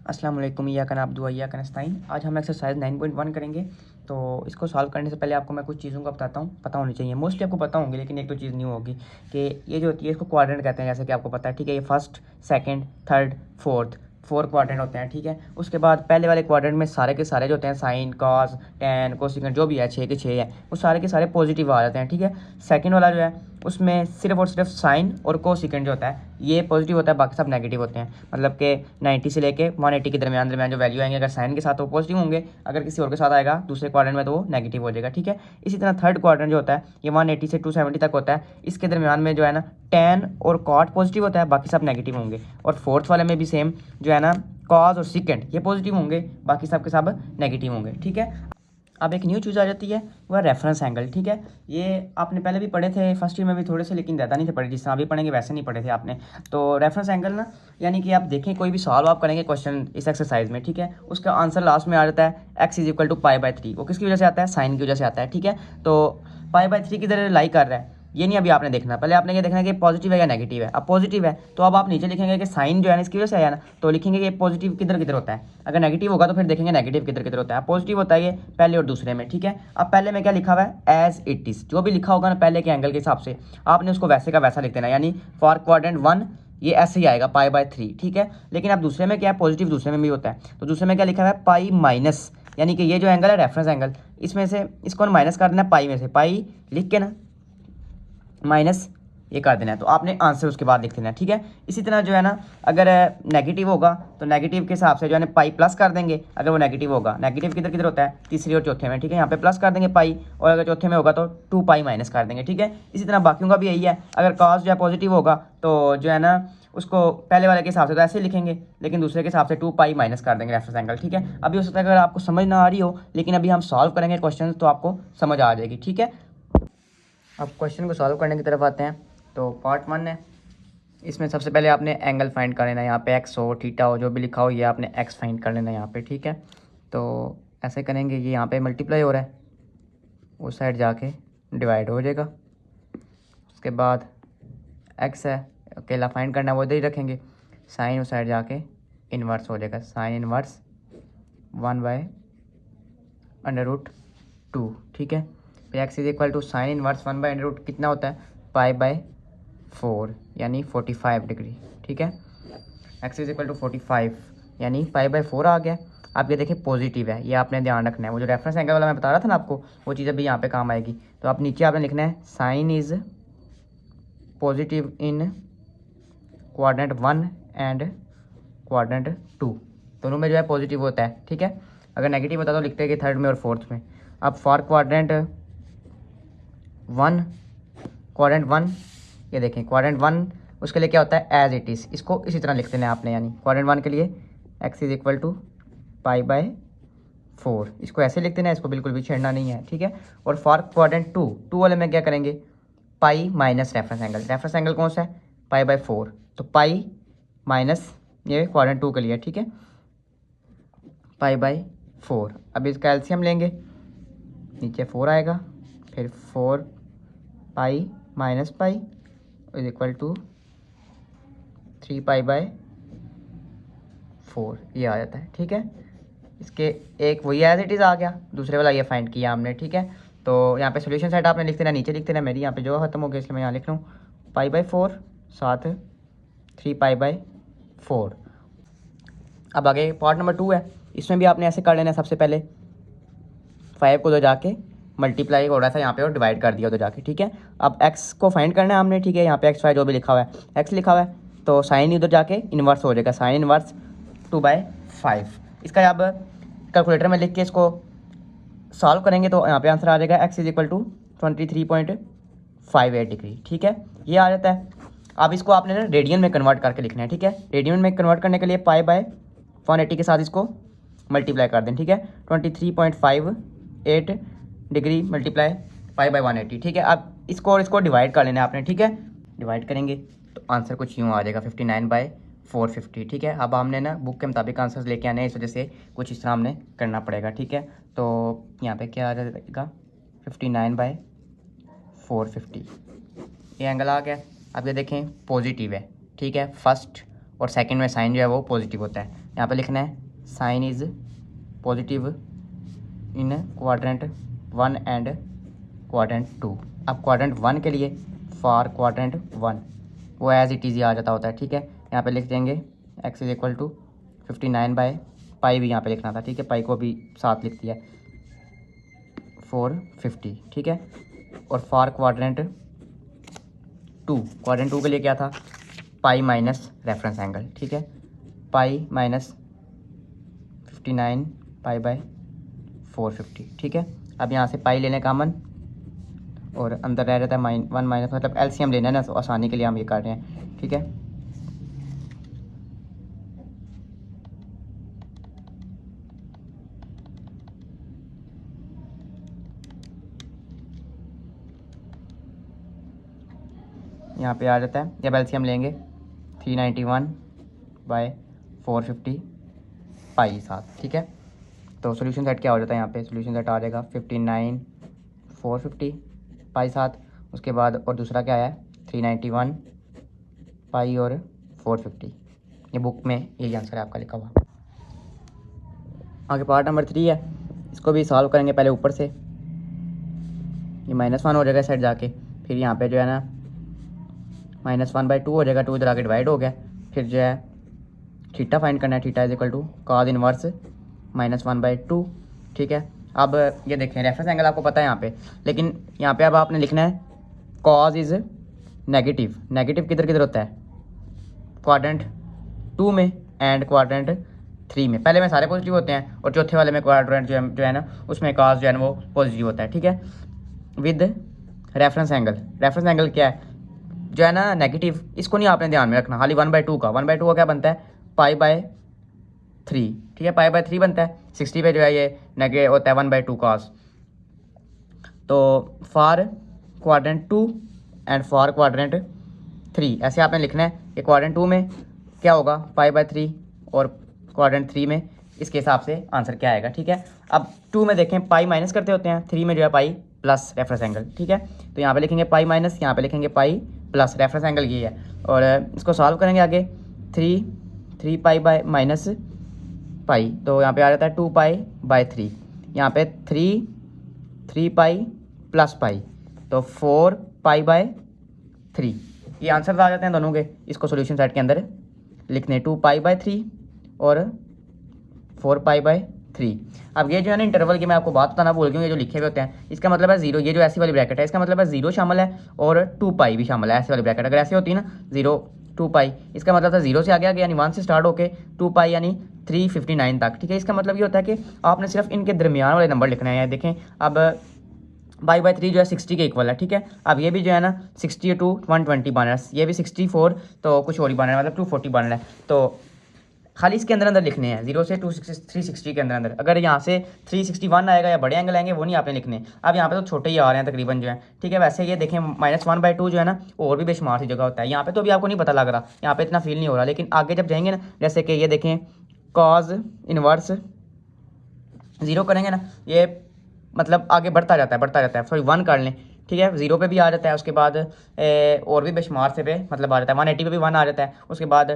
अस्सलाम वालेकुम, या कन अब्दु या कन नस्ताइन। आज हम एक्सरसाइज 9.1 करेंगे। तो इसको सॉल्व करने से पहले आपको मैं कुछ चीज़ों का बताता हूँ, पता होनी चाहिए। मोस्टली आपको पता होंगे, लेकिन एक तो चीज़ न्यू होगी कि ये जो होती है इसको क्वाड्रेंट कहते हैं, जैसे कि आपको पता है। ठीक है, ये first, second, third, four quadrant होते हैं। ठीक है, उसके बाद पहले वाले क्वाड्रेंट में सारे के सारे जो होते हैं साइन, कॉस, टेन, कोसेकेंट जो भी है, 6 के 6 है, वो सारे के सारे पॉजिटिव आ जाते हैं। ठीक है, सेकंड वाला जो है उसमें सिर्फ और सिर्फ साइन और कोसेकेंट जो होता है ये पॉजिटिव होता है, बाकी सब नेगेटिव होते हैं। मतलब कि 90 से लेके 180 के दरमियान जो वैल्यू आएंगे, अगर साइन के साथ तो पॉजिटिव होंगे, अगर किसी और के साथ आएगा दूसरे क्वाड्रेंट में तो वो नेगेटिव हो जाएगा। ठीक है, इसी तरह थर्ड क्वाड्रेंट जो होता है ये 180 से 270 तक होता है। इसके दरमियान में जो है ना टेन और कॉट पॉजिटिव होता है, बाकी सब नेगेटिव होंगे। और फोर्थ वाले में भी सेम जो है ना कॉस और सिकेंट ये पॉजिटिव होंगे, बाकी सब के सब नेगेटिव होंगे। ठीक है, अब एक न्यू चीज़ आ जाती है, वह रेफरेंस एंगल। ठीक है, ये आपने पहले भी पढ़े थे फर्स्ट ईयर में भी थोड़े से, लेकिन ज़्यादा नहीं थे पढ़े, जिस तरह अभी पढ़ेंगे वैसे नहीं पढ़े थे आपने। तो रेफरेंस एंगल ना, यानी कि आप देखें कोई भी सॉल्व आप करेंगे क्वेश्चन इस एक्सरसाइज में, ठीक है, उसका आंसर लास्ट में आ जाता है x इज इक्वल टू पाई/3। वो किसकी वजह से आता है? साइन की वजह से आता है। ठीक है, तो पाई/3 की तरह लाई कर रहा है, ये नहीं अभी आपने देखना, पहले आपने ये देखना है कि पॉजिटिव है या नेगेटिव है। अब पॉजिटिव है तो अब आप नीचे लिखेंगे कि साइन जो है ना इसकी वजह से आया ना, तो लिखेंगे कि पॉजिटिव किधर किधर होता है। अगर नेगेटिव होगा तो फिर देखेंगे नेगेटिव किधर किधर होता है। पॉजिटिव होता है ये पहले और दूसरे में। ठीक है, अब पहले में क्या लिखा हुआ है? As it is. जो भी लिखा होगा ना पहले के एंगल के हिसाब से आपने उसको वैसे का वैसा लिख देना, यानी फॉर क्वाड्रेंट 1 ये ऐसे ही आएगा पाई/3। ठीक है, लेकिन अब दूसरे में क्या है? पॉजिटिव दूसरे में भी होता है, तो दूसरे में क्या लिखा हुआ है? पाई माइनस, यानी कि ये जो एंगल है रेफरेंस एंगल, इसमें से इसको माइनस कर देना पाई में से, पाई लिख के ना माइनस ये कर देना है, तो आपने आंसर उसके बाद लिख देना है। ठीक है, इसी तरह जो है ना अगर नेगेटिव होगा तो नेगेटिव के हिसाब से जो है ना पाई प्लस कर देंगे। अगर वो नेगेटिव होगा, नेगेटिव किधर किधर होता है? तीसरी और चौथे में। ठीक है, यहाँ पे प्लस कर देंगे पाई, और अगर चौथे में होगा तो 2 पाई माइनस कर देंगे। ठीक है, इसी तरह बाकियों का भी यही है। अगर कॉस जो है पॉजिटिव होगा तो जो है ना उसको पहले वाले के हिसाब से तो ऐसे लिखेंगे, लेकिन दूसरे के हिसाब से 2 पाई माइनस कर देंगे रेफरेंस एंगल। ठीक है, अभी हो सकता है अगर आपको समझ ना आ रही हो, लेकिन अभी हम सॉल्व करेंगे क्वेश्चन तो आपको समझ आ जाएगी। ठीक है, अब क्वेश्चन को सॉल्व करने की तरफ आते हैं। तो पार्ट 1 है, इसमें सबसे पहले आपने एंगल फाइंड कर लेना है। यहाँ पे एक्स हो, थीटा हो, जो भी लिखा हो ये आपने एक्स फाइंड कर लेना है यहाँ पे। ठीक है, तो ऐसे करेंगे, ये यहाँ पे मल्टीप्लाई हो रहा है, उस साइड जाके डिवाइड हो जाएगा। उसके बाद एक्स है अकेला फाइंड करना है, वो इधर ही रखेंगे। साइन उस साइड जाके इन्वर्स हो जाएगा, साइन इन्वर्स 1/√2। ठीक है, फिर x is equal to sine inverse 1/√, कितना होता है? पाई/4, यानी 45 डिग्री। ठीक है, एक्स इज इक्वल टू 45 यानी पाई/4 आ गया। आप ये देखिए पॉजिटिव है, ये आपने ध्यान रखना है। वो जो रेफरेंस एंगल वाला मैं बता रहा था ना आपको, वो चीज़ अभी यहाँ पे काम आएगी। तो आप नीचे आपने लिखना है sine is positive in quadrant 1 and quadrant 2, दोनों में जो है पॉजिटिव होता है। ठीक है, अगर नेगेटिव होता तो लिखते हैं कि थर्ड में और फोर्थ में। अब फॉर क्वाड्रेंट 1 ये देखें, क्वाड्रेंट 1 उसके लिए क्या होता है? एज इट इज़, इसको इसी तरह लिख देना है आपने, यानी क्वाड्रेंट 1 के लिए एक्स इज इक्वल टू पाई/4, इसको ऐसे लिख देना है, इसको बिल्कुल भी छेड़ना नहीं है। ठीक है, और फॉर क्वाड्रेंट 2 वाले में क्या करेंगे? Pi minus reference angle. Reference angle कौन सा है? पाई/4, तो पाई माइनस ये क्वाड्रेंट 2 के लिए। ठीक है, पाई/4। अब इसका एलसीएम लेंगे, नीचे 4 आएगा, फिर 4 pi minus pi is equal to 3 पाई/4, ये आ जाता है। ठीक है, इसके एक वही एज इट इज़ आ गया, दूसरे वाला ये फाइंड किया हमने। ठीक है, तो यहाँ पे सोल्यूशन साइड आपने लिख देना, नीचे लिख देना। मेरी यहाँ पे जो खत्म हो गया इसलिए मैं यहाँ लिख रहा हूँ पाई/4 साथ 3 पाई/4। अब आगे पार्ट नंबर 2 है, इसमें भी आपने ऐसे कर लेना है। सबसे पहले 5 को उधर जाके मल्टीप्लाई हो रहा था यहाँ पे और डिवाइड कर दिया उधर जाके। ठीक है, अब x को फाइंड करना है हमने। ठीक है, यहाँ पे x y जो भी लिखा हुआ है, x लिखा हुआ है, तो साइन उधर जाके इन्वर्स हो जाएगा, साइन इन्वर्स 2/5। इसका अब कैलकुलेटर में लिख के इसको सॉल्व करेंगे तो यहाँ पे आंसर आ जाएगा x is equal to 23.58 degree. ठीक है, ये आ जाता है। अब इसको आपने ना रेडियन में कन्वर्ट करके लिखना है। ठीक है, रेडियन में कन्वर्ट करने के लिए पाई/180 के साथ इसको मल्टीप्लाई कर दें। ठीक है, 23.58 डिग्री मल्टीप्लाई पाई/180। ठीक है, अब इसको और इसको डिवाइड कर लेना है आपने। ठीक है, डिवाइड करेंगे तो आंसर कुछ यूँ आ जाएगा 59/450। ठीक है, अब हमने ना बुक के मुताबिक आंसर्स लेके आने हैं, इस वजह से कुछ इस तरह हमने करना पड़ेगा। ठीक है, तो यहाँ पे क्या आ जाएगा? 59/450, ये एंगल आ गया। अब ये देखें पॉजिटिव है। ठीक है, फर्स्ट और सेकंड में साइन जो है वो पॉजिटिव होता है, यहाँ पे लिखना है sine is positive in quadrant 1 and quadrant 2। अब क्वाड्रेंट 1 के लिए फॉर क्वाड्रेंट 1 वो एज इट इज़ आ जाता होता है, ठीक है। यहाँ पे लिख देंगे x इज इक्वल टू 59/पाई भी यहाँ पे लिखना था, ठीक है, पाई को भी साथ लिख दिया 450, ठीक है। और फॉर क्वाड्रेंट 2 के लिए क्या था, पाई माइनस रेफरेंस एंगल, ठीक है, पाई माइनस 59/450, ठीक है। अब यहाँ से पाई लेने कॉमन और अंदर रह जाता है 1 माइनस, मतलब एलसीएम लेना है ना, तो आसानी के लिए हम ये कर रहे हैं, ठीक है। यहाँ पे आ जाता है, जब एलसीएम लेंगे 391/450 पाई साथ, ठीक है। तो सोल्यूशन सेट क्या हो जाता है, यहाँ पे सोल्यूशन सेट आ जाएगा 59/450 पाई साथ, उसके बाद और दूसरा क्या है 391 पाई और 450। ये बुक में यही आंसर है आपका लिखा हुआ। आगे पार्ट नंबर 3 है, इसको भी सॉल्व करेंगे। पहले ऊपर से ये -1 हो जाएगा साइड जाके, फिर यहाँ पे जो है ना -1/2 हो जाएगा, 2 इधर आके डिवाइड हो गया, फिर जो है थीटा फाइंड करना है, theta is equal to cos inverse -1/2, ठीक है। अब ये देखें रेफरेंस एंगल आपको पता है यहाँ पे, लेकिन यहाँ पे अब आपने लिखना है कॉस इज़ नेगेटिव। नेगेटिव किधर किधर होता है, क्वाड्रेंट 2 में एंड क्वाड्रेंट 3 में। पहले में सारे पॉजिटिव होते हैं और चौथे वाले में क्वाड्रेंट जो है ना उसमें कॉस जो है ना वो पॉजिटिव होता है, ठीक है। With reference angle, reference angle क्या है जो है ना नेगेटिव, इसको नहीं आपने ध्यान में रखना, खाली 1/2 का 1/2 का क्या बनता है पाई/3, ठीक है, पाई/3 बनता है। 60 पे जो है ये नेगेटिव होता है 1/2 कॉस। तो for quadrant 2 and for quadrant 3 ऐसे आपने लिखना है कि क्वाड्रेंट 2 में क्या होगा पाई/3 और क्वाड्रेंट 3 में इसके हिसाब से आंसर क्या आएगा, ठीक है। अब 2 में देखें पाई माइनस करते होते हैं, 3 में जो है पाई प्लस रेफरेंस एंगल, ठीक है। तो यहाँ पे लिखेंगे पाई माइनस, यहाँ पे लिखेंगे पाई प्लस, रेफरेंस एंगल ये है। और इसको सॉल्व करेंगे आगे 3 पाई बाय माइनस पाई, तो यहाँ पे आ जाता है 2 पाई/3, यहाँ पे 3 पाई प्लस पाई, तो 4 पाई/3। ये आंसर आ जाते हैं दोनों के। इसको सॉल्यूशन सेट के अंदर लिखने 2 पाई/3 और 4 पाई/3। अब ये जो है ना इंटरवल की मैं आपको बात बताना भूल गया, ये जो लिखे हुए होते हैं इसका मतलब है 0, ये जो ऐसी वाली ब्रैकेट है इसका मतलब है 0 शामिल है और 2 पाई भी शामिल है। ऐसी वाली ब्रैकेट अगर ऐसी होती है ना 0 2 पाई, इसका मतलब था 0 से आगे यानी 1 से स्टार्ट होके 2 पाई यानी 359 तक, ठीक है। इसका मतलब ये होता है कि आपने सिर्फ इनके दरमियान वाले नंबर लिखने हैं। देखें अब पाई/3 जो है 60 के इक्वल है, ठीक है। अब ये भी जो है ना 60 to 120 बन रहा है, ये भी 64 तो कुछ और ही बन रहा है, मतलब 240 बन रहा है। तो खाली इसके अंदर लिखने हैं 0 से 360 के अंदर। अगर यहाँ से 361 आएगा या बड़े एंगल आएंगे वो नहीं आपने लिखने। अब यहाँ पे तो छोटे ही आ रहे हैं तकरीबन जो है, ठीक है। वैसे ये देखें -1/2 जो है ना और भी बेशुमार सी जगह होता है, यहाँ पे तो अभी आपको नहीं पता लग रहा, यहाँ पे इतना फील नहीं हो रहा, लेकिन आगे जब जाएंगे ना, जैसे कि ये देखें कॉज इनवर्स 0 करेंगे ना, ये मतलब आगे बढ़ता जाता है, सॉरी 1 कर लें, ठीक है, 0 पे भी आ जाता है, उसके बाद और भी बेशुमार से पे मतलब आ जाता है, 180 पे भी 1 आ जाता है, उसके बाद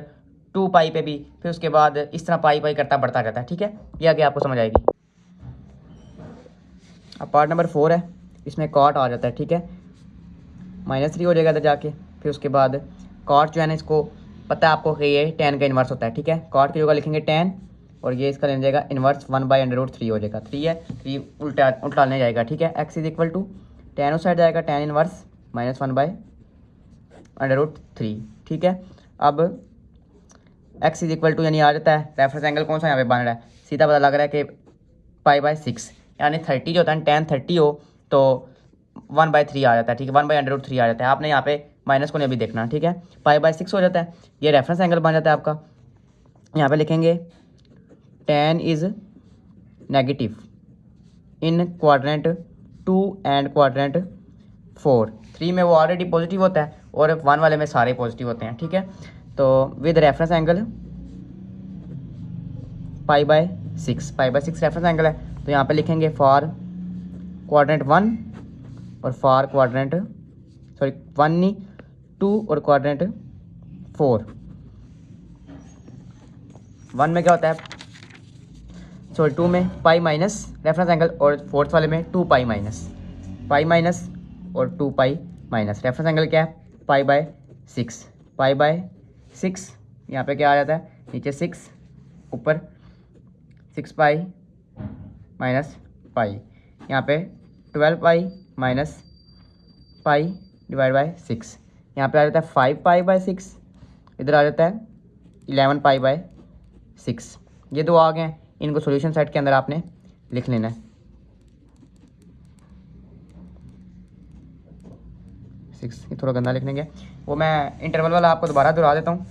2 पाई पे भी, फिर उसके बाद इस तरह पाई करता बढ़ता जाता है, ठीक है। ये आगे आपको समझ आएगी। अब पार्ट नंबर 4 है, इसमें कॉट आ जाता है, ठीक है, -3 हो जाएगा इधर जाके, फिर उसके बाद कॉट जो है ना इसको पता है आपको कि ये tan का इन्वर्स होता है, ठीक है। कॉट की जगह लिखेंगे tan और ये इसका लेने जाएगा इन्वर्स 1/√3 हो जाएगा, 3 है 3 उल्टाने जाएगा, ठीक है। x is equal to tan उस साइड जाएगा tan इन्वर्स -1/√3, ठीक है। अब x इज इक्वल टू यानी आ जाता है रेफरेंस एंगल कौन सा यहाँ पे बन रहा है, सीधा पता लग रहा है कि पाई/6 यानी 30 जो होता है tan 30 हो तो 1/3 आ जाता है, ठीक है, 1/√3 आ जाता है। आपने यहाँ पे माइनस को नहीं अभी देखना, ठीक है, पाई/6 हो जाता है, ये रेफरेंस एंगल बन जाता है आपका। यहाँ पे लिखेंगे tan is negative in quadrant 2 and quadrant 4। 3 में वो ऑलरेडी पॉजिटिव होता है और 1 वाले में सारे पॉजिटिव होते हैं, ठीक है। तो विद रेफरेंस एंगल पाई/6 रेफरेंस एंगल है, तो यहाँ पे लिखेंगे फॉर क्वाड्रेंट 1 और फॉर क्वाड्रेंट 1 नहीं 2 और क्वाड्रेंट 4। 1 में क्या होता है, सॉरी 2 में पाई माइनस रेफरेंस एंगल, और फोर्थ वाले में 2 पाई माइनस और 2 पाई माइनस। रेफरेंस एंगल क्या है, पाई बाय 6, पाई बाय 6। यहाँ पे क्या आ जाता है, नीचे 6, ऊपर 6 पाई माइनस पाई, यहाँ पे 12 पाई माइनस पाई डिवाइड बाय 6। यहाँ पे आ जाता है 5 पाई बाय 6, इधर आ जाता है 11 पाई बाय 6। ये दो आ गए हैं, इनको सॉल्यूशन सेट के अंदर आपने लिख लेना है। 6 ये थोड़ा गंदा लिखने के, वो मैं इंटरवल वाला आपको दोबारा दोहरा देता हूँ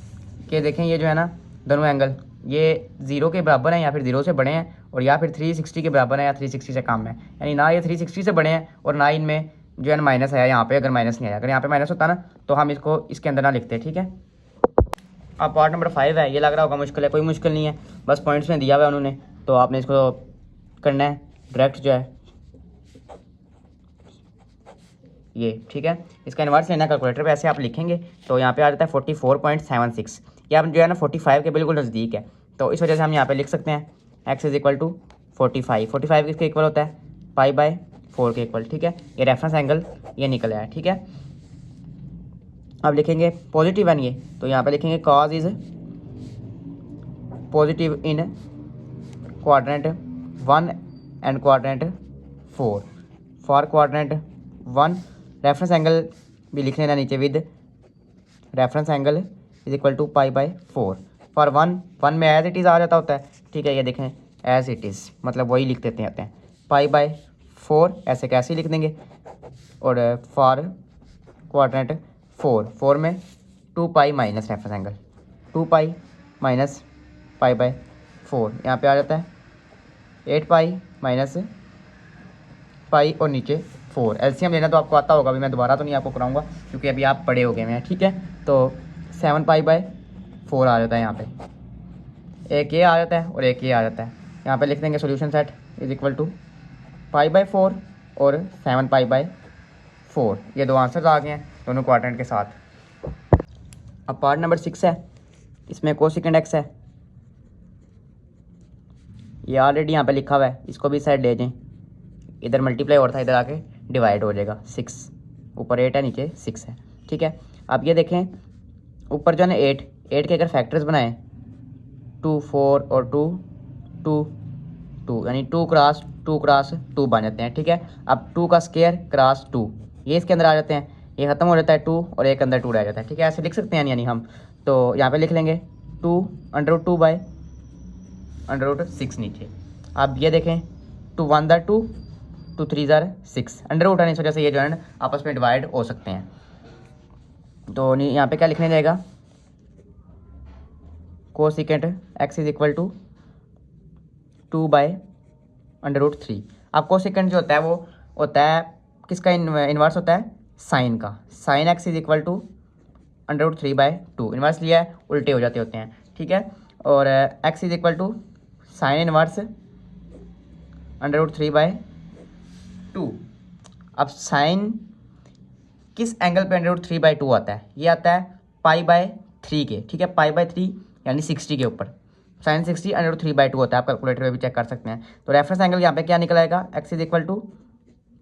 कि देखें ये जो है ना दोनों एंगल ये 0 के बराबर हैं या फिर 0 से बड़े हैं, और या फिर 360 के बराबर हैं या 360 से कम है, यानी ना ये 360 से बड़े हैं और ना इनमें जो है ना माइनस आया। यहाँ पे अगर माइनस नहीं आया, अगर यहाँ पे माइनस होता ना तो हम इसको इसके अंदर ना लिखते, ठीक है। अब पार्ट नंबर 5 है, ये लग रहा होगा मुश्किल है, कोई मुश्किल नहीं है, बस पॉइंट्स में दिया हुआ है उन्होंने, तो आपने इसको करना है डायरेक्ट जो है ये, ठीक है। इसका इन्वर्स लेना कैलकुलेटर पे, ऐसे आप लिखेंगे तो यहाँ पे आ जाता है 44.76। ये आप जो है ना 45 के बिल्कुल नज़दीक है, तो इस वजह से हम यहाँ पे लिख सकते हैं x इज इक्वल टू 45। 45 किसके इक्वल होता है, पाई बाय 4 के इक्वल, ठीक है। ये रेफरेंस एंगल ये निकल आया, ठीक है। अब लिखेंगे पॉजिटिव एन ये, तो यहाँ पे लिखेंगे cos is positive in quadrant 1 and quadrant 4। For quadrant 1 reference angle भी लिख लेना नीचे with reference angle is equal to pi by 4। For 1 में एज इट इज़ आ जाता होता है, ठीक है। ये देखें एज इट इज़ मतलब वही लिख देते हैं पाई बाय 4, ऐसे कैसे लिख देंगे। और फॉर क्वाड्रेंट 4 में 2 pi minus reference angle, 2 pi minus pi by 4, यहाँ पे आ जाता है 8 पाई माइनस पाई और नीचे 4। एलसीएम लेना तो आपको आता होगा, अभी मैं दोबारा तो नहीं आपको कराऊंगा क्योंकि अभी आप पढ़े हो गए हैं, ठीक है। तो 7 पाई बाय 4 आ जाता है, यहाँ पे एक ये आ जाता है और एक ये आ जाता है। यहाँ पे लिख देंगे solution set is equal to pi by 4 और 7 पाई बाय 4। ये दो आंसर्स आ गए हैं दोनों क्वाड्रेंट के साथ। अब पार्ट नंबर 6 है, इसमें कोसेकेंड एक्स है, ये ऑलरेडी यहाँ पे लिखा हुआ है, इसको भी साइड ले जाएं, इधर मल्टीप्लाई और था, इधर आके डिवाइड हो जाएगा। 6 ऊपर 8 है, नीचे 6 है, ठीक है। अब ये देखें ऊपर जो है ना 8 के अगर फैक्टर्स बनाएं 2 4 और 2 2 2, यानी 2 क्रॉस 2 बन जाते हैं, ठीक है। अब 2 का स्क्वायर क्रॉस 2 ये इसके अंदर आ जाते हैं, ये ख़त्म हो जाता है 2 और एक अंदर 2 रह जाता है, ठीक है। ऐसे लिख सकते हैं यानी हम, तो यहाँ पे लिख लेंगे 2 √2 बाय √6 नीचे। अब ये देखें 2 1 ज़ा 2 2 3 ज़ा 6, अंडर रूट है, इस वजह से ये जो है आपस में डिवाइड हो सकते हैं। तो यहाँ पे क्या लिखने जाएगा, cosecant x is equal to 2 by √3। अब कोसेकेंट जो होता है वो होता है किसका, इन्वर्स होता है साइन का। Sine x is equal to √3 by 2, inverse लिया है उल्टे हो जाते होते हैं, ठीक है। और x is equal to sine inverse √3 by 2। अब साइन किस एंगल पे √3 बाय 2 आता है, ये आता है पाई बाय 3 के, ठीक है। पाई बाय 3 यानी 60 के ऊपर साइन 60 √3 बाय 2 होता है, आप कैलकुलेटर में भी चेक कर सकते हैं। तो रेफरेंस एंगल यहाँ पे क्या निकल आएगा, x is equal to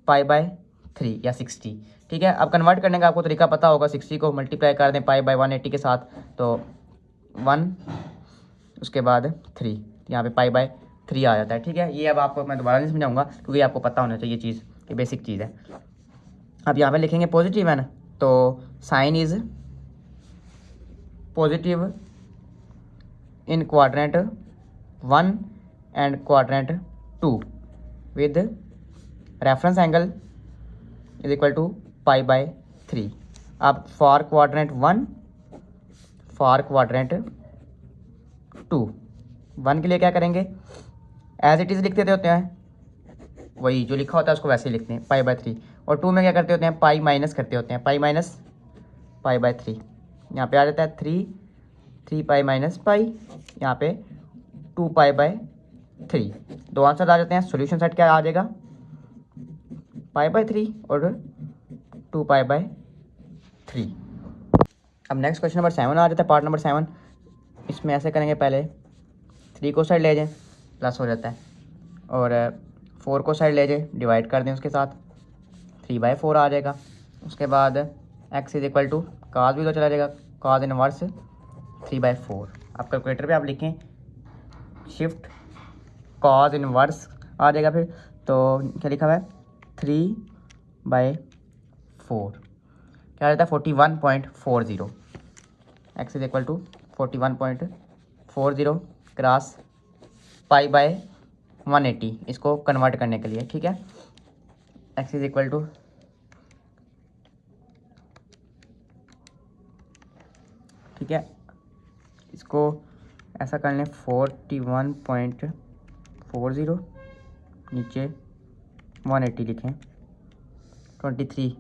pi by 3 या 60, ठीक है। अब कन्वर्ट करने का आपको तरीका पता होगा, 60 को मल्टीप्लाई कर दें पाई बाय 180 के साथ, तो 1 उसके बाद 3, यहाँ पे पाई बाय 3 आ जाता है, ठीक है। ये अब आपको मैं दोबारा नहीं समझाऊंगा क्योंकि आपको पता होना चाहिए चीज़, ये बेसिक चीज़ है। अब यहाँ पे लिखेंगे पॉजिटिव है ना, तो sine is positive in quadrant 1 and quadrant 2 with reference angle is equal to pi by 3। अब फॉर क्वाड्रेंट 1 फॉर क्वाड्रेंट 2, 1 के लिए क्या करेंगे, एज इट इज़ लिख देते होते हैं, वही जो लिखा होता है उसको वैसे ही लिखते हैं पाई बाय 3। और 2 में क्या करते होते हैं, पाई माइनस करते होते हैं, पाई माइनस पाई बाय 3, यहाँ पे आ जाता है 3 पाई माइनस पाई, यहाँ पे 2 पाई बाय 3। दो आंसर आ जाते हैं, सॉल्यूशन सेट क्या आ जाएगा, पाई बाय 3 और 2 पाई बाय 3। अब नेक्स्ट क्वेश्चन नंबर 7 आ जाता है, पार्ट नंबर 7। इसमें ऐसे करेंगे, पहले 3 को साइड ले जाएं प्लस हो जाता है, और 4 को साइड ले जाएं डिवाइड कर दें उसके साथ 3/4 आ जाएगा। उसके बाद x इज इक्वल टू काज भी तो चला जाएगा, काज इनवर्स 3/4। आप कैलकुलेटर पे आप लिखें शिफ्ट काज इनवर्स आ जाएगा, फिर तो क्या लिखा हुआ है 3/4 क्या रहता है 41.40। x is equal to 41.40 cross π/180 इसको कन्वर्ट करने के लिए, ठीक है। x इज इक्वल टू ठीक है, इसको ऐसा कर लें 41.40 नीचे 180 लिखें 23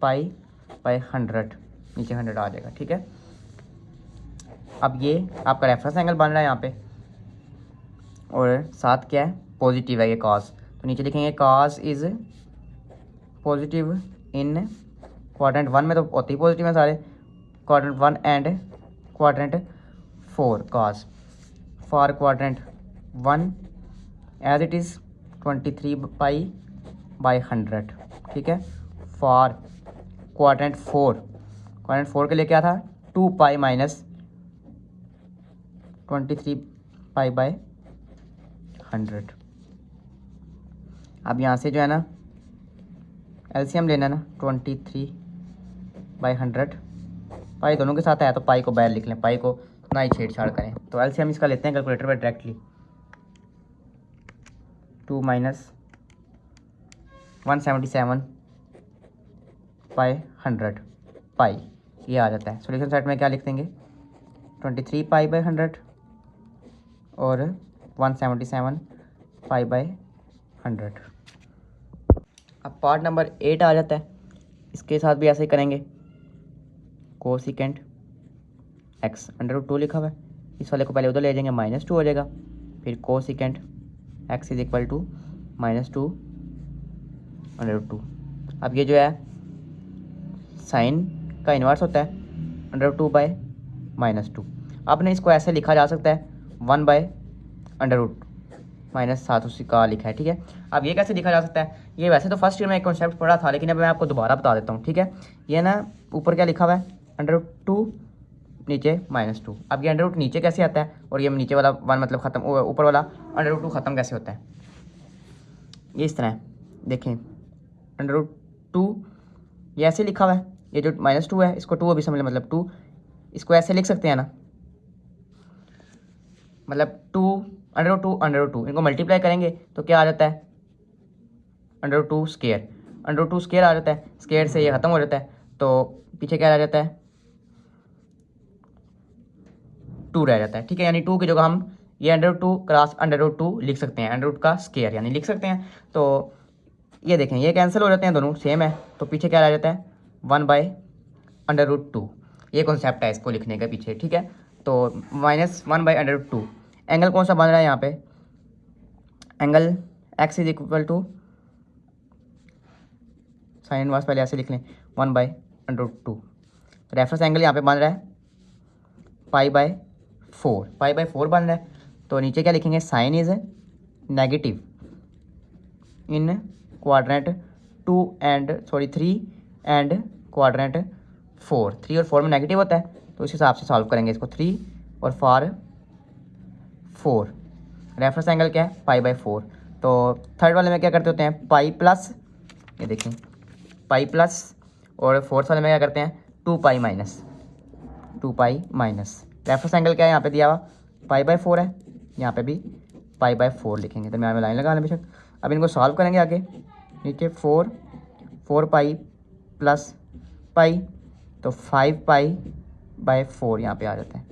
π/100 नीचे 100 आ जाएगा, ठीक है। अब ये आपका रेफरेंस एंगल बन रहा है यहाँ पे, और साथ क्या है पॉजिटिव है ये कॉस, तो नीचे लिखेंगे cos is positive in quadrant 1 में तो होते ही पॉजिटिव है सारे, quadrant 1 and quadrant 4 cos for quadrant 1 as it is 23 π/100, ठीक है। फॉर क्वाड्रेंट 4 के लिए क्या था 2 π माइनस 23 π/100। अब यहाँ से जो है ना एलसीएम लेना ना 23/100, पाई दोनों के साथ आया तो पाई को बाहर लिख लें, पाई को ना ही छेड़छाड़ करें। तो एलसीएम इसका लेते हैं कैलकुलेटर पर डायरेक्टली 2 माइनस 177/100 पाई ये आ जाता है। सॉल्यूशन सेट में क्या लिख देंगे 23 π/100 और 177 π/100। अब पार्ट नंबर 8 आ जाता है, इसके साथ भी ऐसे ही करेंगे कोसिकेंट x √2 लिखा हुआ है, इस वाले को पहले उधर ले जाएंगे -2 हो जाएगा, फिर cosecant x is equal to -2 √2। अब ये जो है साइन का इन्वर्स होता है √2 बाय -2। अब ना इसको ऐसे लिखा जा सकता है 1/√2 -7 उसी का लिखा है, ठीक है। अब ये कैसे लिखा जा सकता है, ये वैसे तो फर्स्ट ईयर में एक कॉन्सेप्ट पढ़ा था, लेकिन अब मैं आपको दोबारा बता देता हूँ, ठीक है। ये ना ऊपर क्या लिखा हुआ है √2 नीचे -2। अब ये √2 नीचे कैसे आता है और ये नीचे वाला 1 मतलब ख़त्म, ऊपर वाला √2 ख़त्म कैसे होता है, ये इस तरह देखें √2 ये ऐसे लिखा हुआ है, ये जो -2 है इसको 2 अभी समझ लें मतलब 2, इसको ऐसे लिख सकते हैं ना, मतलब 2 √2 इनको मल्टीप्लाई करेंगे तो क्या आ जाता है √2 स्क्वायर, √2 स्क्वायर आ जाता है, स्क्वायर से ये ख़त्म हो जाता है, तो पीछे क्या रह जाता है 2 रह जाता है, ठीक है। यानी 2 की जगह हम ये √2 क्रॉस √2 लिख सकते हैं, √2 का स्क्वायर यानी लिख सकते हैं। तो ये देखें ये कैंसिल हो जाते हैं, दोनों सेम है, तो पीछे क्या रह जाता है 1/√2। ये कॉन्सेप्ट है इसको लिखने के पीछे, ठीक है। तो -1/√2 एंगल कौन सा बन रहा है यहाँ पे, angle x is equal to sine inverse पहले ऐसे लिख लें 1/√2। रेफरेंस एंगल यहाँ पे बन रहा है π/4 बन रहा है, तो नीचे क्या लिखेंगे sine is negative in quadrant 3 and quadrant 4। 3 और 4 में नेगेटिव होता है, तो इस हिसाब से सॉल्व करेंगे इसको 3 और 4। रेफरेंस एंगल क्या है π/4। तो थर्ड वाले में क्या करते होते हैं पाई प्लस, ये देखें पाई प्लस, और फोर्थ वाले में क्या करते हैं 2 पाई माइनस। रेफरेंस एंगल क्या है यहाँ पे दिया हुआ π/4 है, यहाँ पे भी π/4 लिखेंगे, तो मैं लाइन लगा लें बेशक। अब इनको सॉल्व करेंगे आगे, नीचे 4 पाई प्लस पाई, तो 5 π/4 यहाँ पे आ जाता है,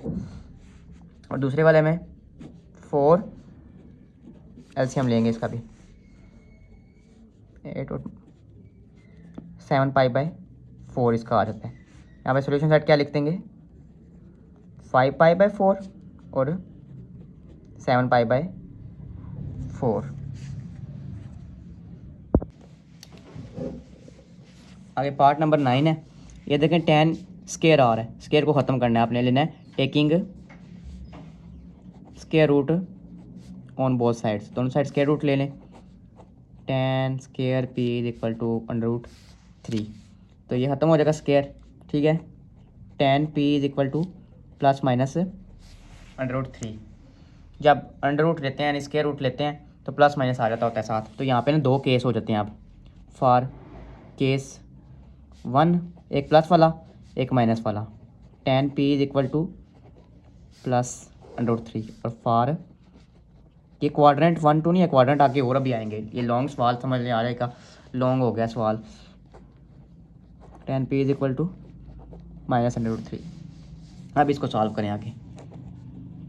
और दूसरे वाले में 4 एलसीएम लेंगे इसका भी 8 और 7 π/4 इसका आ जाता है। यहाँ पे सॉल्यूशन सेट क्या लिख देंगे 5 π/4 और 7 π/4। आगे पार्ट नंबर 9 है, ये देखें tan स्क्वायर आ रहा है, स्क्वायर को ख़त्म करना है, आपने लेना है taking square root on both sides, दोनों साइड स्क्वायर रूट ले लें। tan square p is equal to under root 3, तो ये ख़त्म हो जाएगा स्क्वायर, ठीक है। tan p is equal to plus minus under root 3। जब अंडर रूट लेते हैं यानी स्क्वायर रूट लेते हैं तो प्लस माइनस आ जाता होता है साथ। तो यहाँ पे ना दो केस हो जाते हैं अब। फॉर केस 1 एक प्लस वाला एक माइनस वाला, tan p is equal to plus under root 3। और फॉर ये क्वाड्रेंट 1 2 नहीं है, क्वाड्रेंट आगे और भी आएंगे। ये लॉन्ग सवाल समझ में आ जाएगा, लॉन्ग हो गया सवाल। tan p is equal to minus under root 3। अब इसको सॉल्व करें आगे।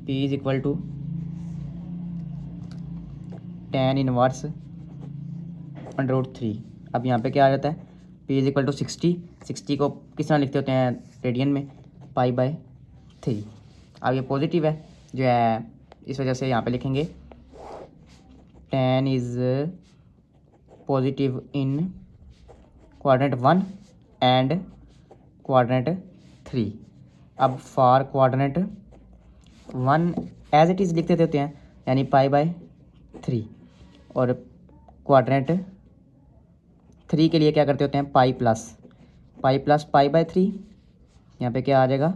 p is equal to tan inverse under root 3। अब यहाँ पे क्या आ जाता है, p इज इक्वल टू 60 को किस तरह लिखते होते हैं रेडियन में, π/3। अब ये पॉजिटिव है जो है, इस वजह से यहाँ पे लिखेंगे tan is positive in quadrant 1 and quadrant 3। अब for quadrant 1 as it is लिख देते होते हैं यानी π/3, और क्वाड्रेंट 3 के लिए क्या करते होते हैं पाई प्लस π/3। यहाँ पे क्या आ जाएगा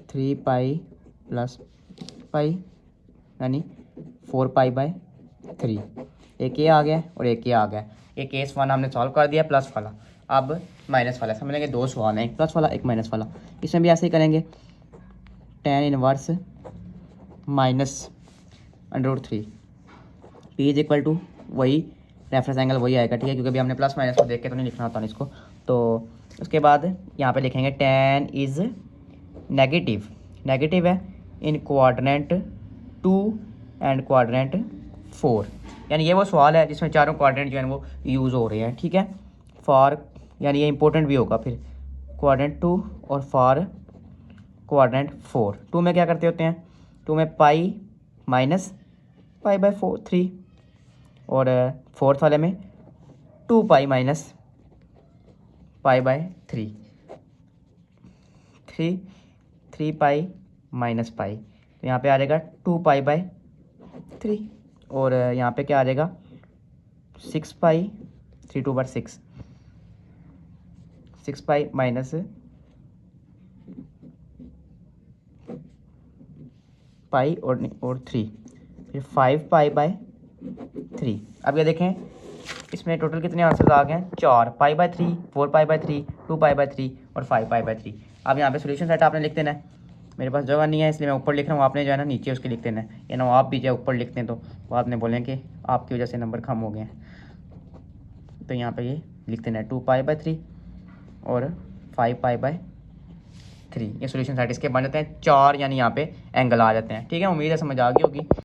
3π प्लस पाई यानी 4π/3। एक ये आ गया और एक ये आ गया। एक केस 1 हमने सॉल्व कर दिया प्लस वाला। अब माइनस वाला समझ लेंगे, दो सवाल हैं, एक प्लस वाला एक माइनस वाला। इसमें भी ऐसे ही करेंगे, tan inverse minus under root 3, p is equal to वही रेफरेंस एंगल वही आएगा, ठीक है, क्योंकि अभी हमने प्लस माइनस को देख के तो नहीं लिखना होता ना इसको। तो उसके बाद यहाँ पे लिखेंगे tan इज़ नेगेटिव है इन क्वाड्रेंट 2 एंड क्वाड्रेंट 4। यानी ये वो सवाल है जिसमें चारों क्वाड्रेंट जो है वो यूज़ हो रहे हैं, ठीक है। फॉर यानी ये इंपॉर्टेंट भी होगा फिर क्वाड्रेंट 2 और फॉर क्वाड्रेंट 4। 2 में क्या करते होते हैं, 2 में पाई माइनस π/3 और फोर्थ वाले में 2π माइनस π/3, 3π माइनस पाई, तो यहाँ पे आ जाएगा 2π/3। और यहाँ पे क्या आ जाएगा 6π, 3 2 6, 6π माइनस पाई और 3, फिर 5π/3। अब ये देखें इसमें टोटल कितने आंसर्स आ गए हैं, 4, π/3, 4π/3, 2π/3 और 5π/3। अब यहाँ पे सोल्यूशन सेट आपने लिख देना है। मेरे पास जगह नहीं है इसलिए मैं ऊपर लिख रहा हूँ, आपने जो है ना नीचे उसके लिख देना है, या ना आप भी जो है ऊपर लिखते हैं तो बाद में बोलें कि आपकी वजह से नंबर कम हो गए हैं। तो यहाँ पे ये लिख देना है 2π/3 और 5π/3। ये सोल्यूशन सेट इसके बन जाते हैं 4, यानी यहाँ पे एंगल आ जाते हैं, ठीक है। उम्मीद है समझ आ गई होगी।